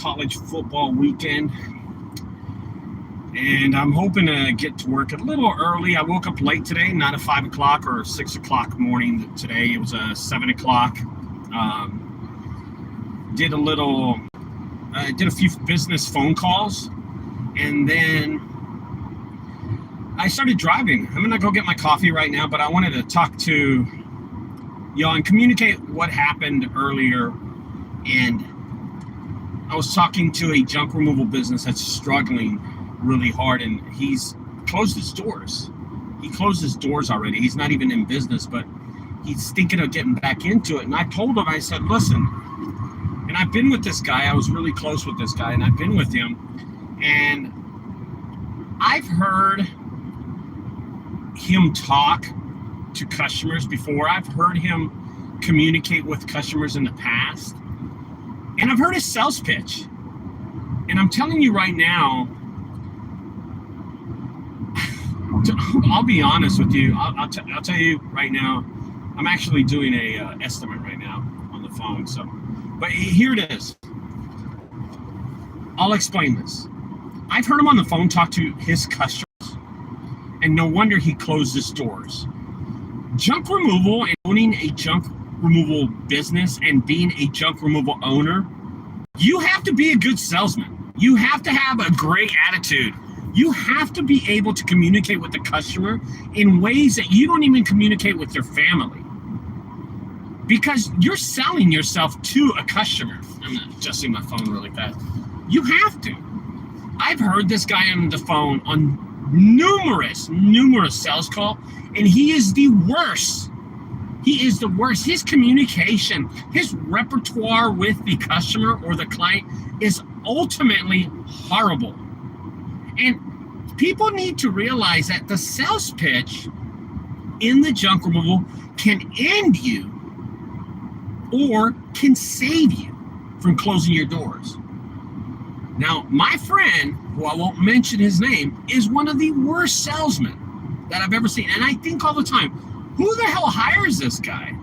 college football weekend, and I'm hoping to get to work a little early. I woke up late today, not at 5 o'clock or 6 o'clock morning today. It was 7 o'clock. Did a few business phone calls, and then I started driving. I'm gonna go get my coffee right now, but I wanted to talk to y'all and communicate what happened earlier. And I was talking to a junk removal business that's struggling really hard, and he's closed his doors. He closed his doors already. He's not even in business, but he's thinking of getting back into it. And I told him, I said, listen, and I've been with this guy. I was really close with this guy, and I've been with him, and I've heard him talk to customers before. I've heard him communicate with customers in the past, and I've heard his sales pitch. And I'm telling you right now, I'll be honest with you. I'll tell you right now, I'm actually doing a estimate right now on the phone. So, but here it is. I'll explain this. I've heard him on the phone talk to his customers, and no wonder he closed his doors. Junk removal and owning a junk removal business and being a junk removal owner, you have to be a good salesman. You have to have a great attitude. You have to be able to communicate with the customer in ways that you don't even communicate with your family, because you're selling yourself to a customer. I'm adjusting my phone really fast. You have to. I've heard this guy on the phone on numerous sales call, and he is the worst. He is the worst. His communication, his repertoire with the customer or the client is ultimately horrible. And people need to realize that the sales pitch in the junk removal can end you or can save you from closing your doors. Now, my friend, who I won't mention his name, is one of the worst salesmen that I've ever seen. And I think all the time, who the hell hires this guy?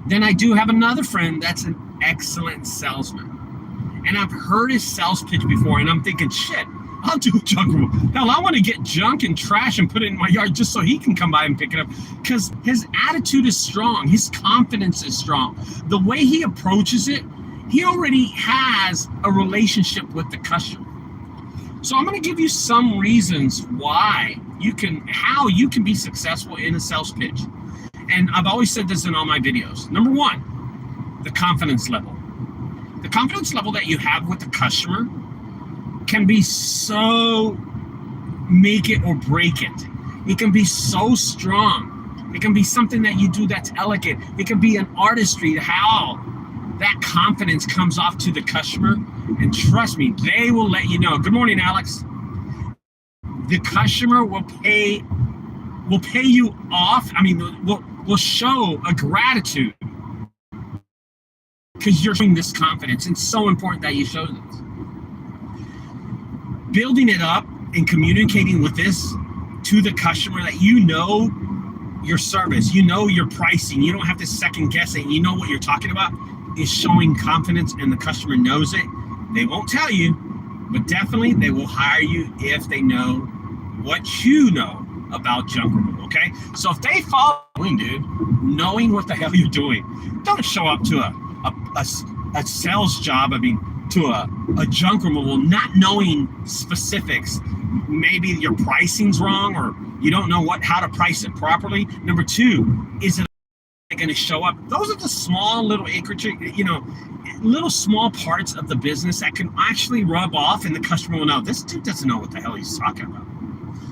Then I do have another friend that's an excellent salesman. And I've heard his sales pitch before, and I'm thinking, shit, I'll do junk removal. Hell, I want to get junk and trash and put it in my yard just so he can come by and pick it up. Because his attitude is strong. His confidence is strong. The way he approaches it, he already has a relationship with the customer. So I'm going to give you some reasons how you can be successful in a sales pitch. And I've always said this in all my videos. Number one, the confidence level. The confidence level that you have with the customer can be so make it or break it. It can be so strong. It can be something that you do that's elegant. It can be an artistry, how that confidence comes off to the customer. And trust me, they will let you know. Good morning, Alex. The customer will pay you off. I mean, will show a gratitude because you're showing this confidence. It's so important that you show this. Building it up and communicating with this to the customer, that you know your service, you know your pricing, you don't have to second guess it, you know what you're talking about, is showing confidence, and the customer knows it. They won't tell you, but definitely they will hire you if they know what you know about junk removal, okay? So if they follow you, dude, knowing what the hell you're doing, don't show up to a sales job, to a junk removal, not knowing specifics. Maybe your pricing's wrong, or you don't know how to price it properly. Number two, is it going to show up? Those are the small little acreage, little small parts of the business that can actually rub off, and the customer will know, this dude doesn't know what the hell he's talking about.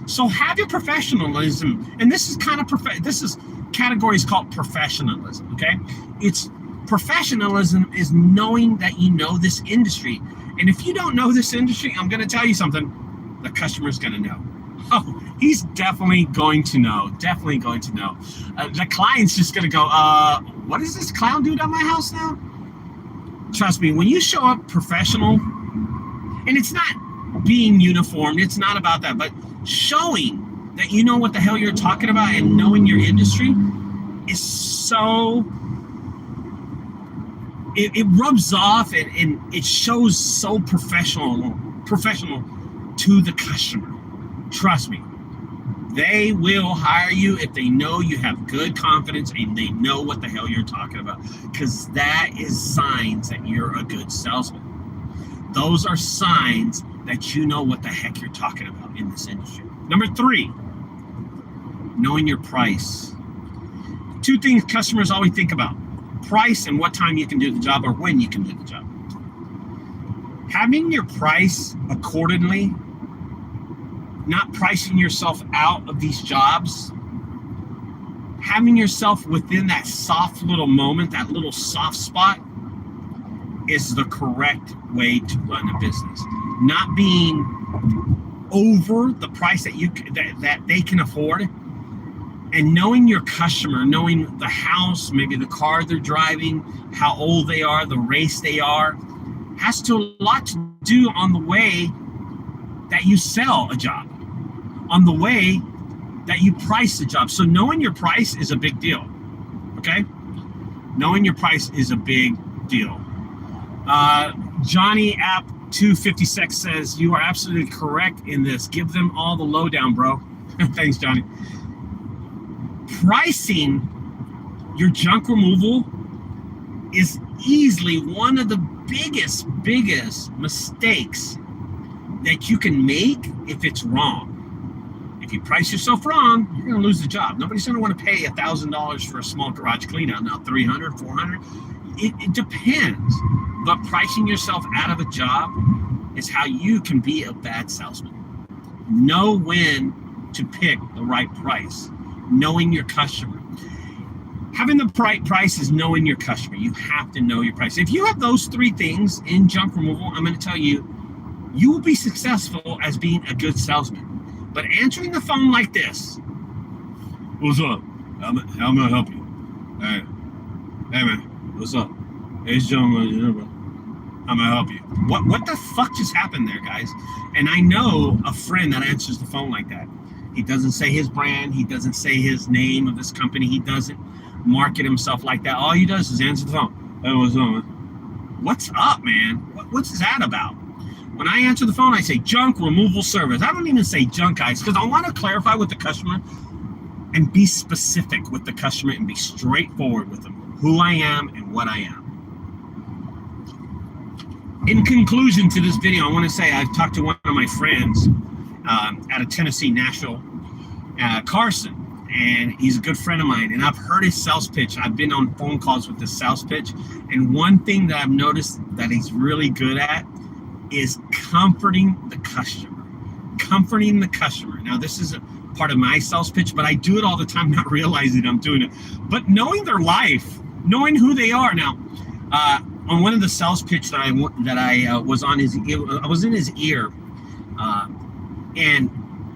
So have your professionalism, and this is categories called professionalism, okay? It's professionalism is knowing that you know this industry. And if you don't know this industry, I'm going to tell you something, the customer's going to know. Oh, he's definitely going to know. The client's just going to go, what is this clown dude at my house now? Trust me, when you show up professional, and it's not being uniformed, it's not about that, but showing that you know what the hell you're talking about and knowing your industry is so it rubs off and it shows so professional to the customer. Trust me, they will hire you if they know you have good confidence and they know what the hell you're talking about, because that is signs that you're a good salesman. Those are signs that you know what the heck you're talking about in this industry. Number 3, knowing your price. 2 things customers always think about: price and what time you can do the job, or when you can do the job. Having your price accordingly, not pricing yourself out of these jobs, having yourself within that soft little moment, that little soft spot, is the correct way to run a business. Not being over the price that they can afford, and knowing your customer, knowing the house, maybe the car they're driving, how old they are, the race they are, has a lot to do on the way that you sell a job, on the way that you price the job. So knowing your price is a big deal, okay? Knowing your price is a big deal. Johnny App 256 says, you are absolutely correct in this. Give them all the lowdown, bro. Thanks, Johnny. Pricing your junk removal is easily one of the biggest mistakes that you can make if it's wrong. If you price yourself wrong, you're going to lose the job. Nobody's going to want to pay $1,000 for a small garage clean out. Now $300, $400. It depends. But pricing yourself out of a job is how you can be a bad salesman. Know when to pick the right price. Knowing your customer. Having the right price is knowing your customer. You have to know your price. If you have those 3 things in junk removal, I'm going to tell you, you will be successful as being a good salesman. But answering the phone like this: what's up? How may I help you? Hey man, what's up? Hey, it's John. How may I help you? What the fuck just happened there, guys? And I know a friend that answers the phone like that. He doesn't say his brand. He doesn't say his name of this company. He doesn't market himself like that. All he does is answer the phone. Hey, what's up, man? What's up, man? What's that about? When I answer the phone, I say junk removal service. I don't even say junk guys, because I want to clarify with the customer and be specific with the customer and be straightforward with them, who I am and what I am. In conclusion to this video, I want to say I've talked to one of my friends out of Tennessee, Nashville, Carson, and he's a good friend of mine, and I've heard his sales pitch. I've been on phone calls with this sales pitch, and one thing that I've noticed that he's really good at is comforting the customer. Comforting the customer. Now, this is a part of my sales pitch, but I do it all the time, not realizing I'm doing it. But knowing their life, knowing who they are. Now, on one of the sales pitch that I was on his, I was in his ear, and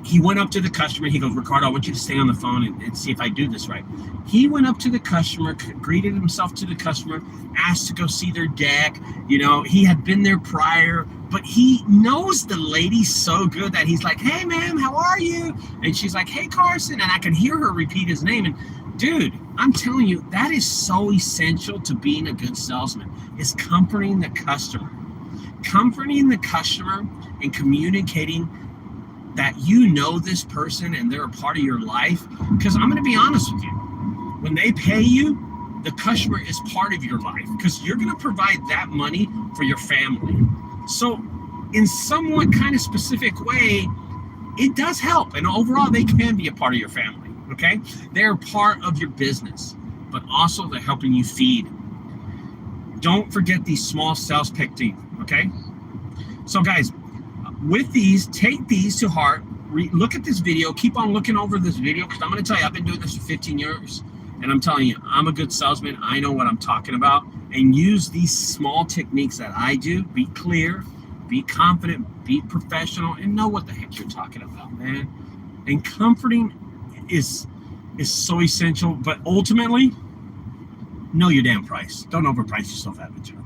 he went up to the customer. He goes, Ricardo, I want you to stay on the phone and see if I do this right. He went up to the customer, greeted himself to the customer, asked to go see their deck. You know, he had been there prior, but he knows the lady so good that he's like, hey, ma'am, how are you? And she's like, hey, Carson. And I can hear her repeat his name. And dude, I'm telling you, that is so essential to being a good salesman, is comforting the customer. Comforting the customer and communicating that you know this person and they're a part of your life. Because I'm going to be honest with you, when they pay you, the customer is part of your life, because you're going to provide that money for your family. So in somewhat kind of specific way, it does help. And overall, they can be a part of your family, okay? They're part of your business, but also they're helping you feed. Don't forget these small sales techniques, okay? So guys, with these, take these to heart. Look at this video. Keep on looking over this video, because I'm going to tell you, I've been doing this for 15 years. And I'm telling you, I'm a good salesman. I know what I'm talking about. And use these small techniques that I do. Be clear, be confident, be professional, and know what the heck you're talking about, man. And comforting is so essential. But ultimately, know your damn price. Don't overprice yourself out of a job.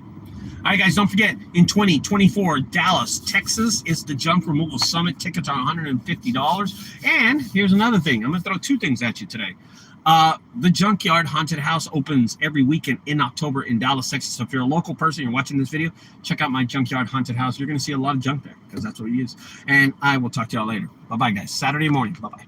All right, guys, don't forget, in 2024, Dallas, Texas, is the Junk Removal Summit. Tickets are $150. And here's another thing. I'm going to throw 2 things at you today. The Junkyard Haunted House opens every weekend in October in Dallas, Texas. So if you're a local person, you're watching this video, check out my Junkyard Haunted House. You're going to see a lot of junk there because that's what we use. And I will talk to y'all later. Bye-bye, guys. Saturday morning. Bye-bye.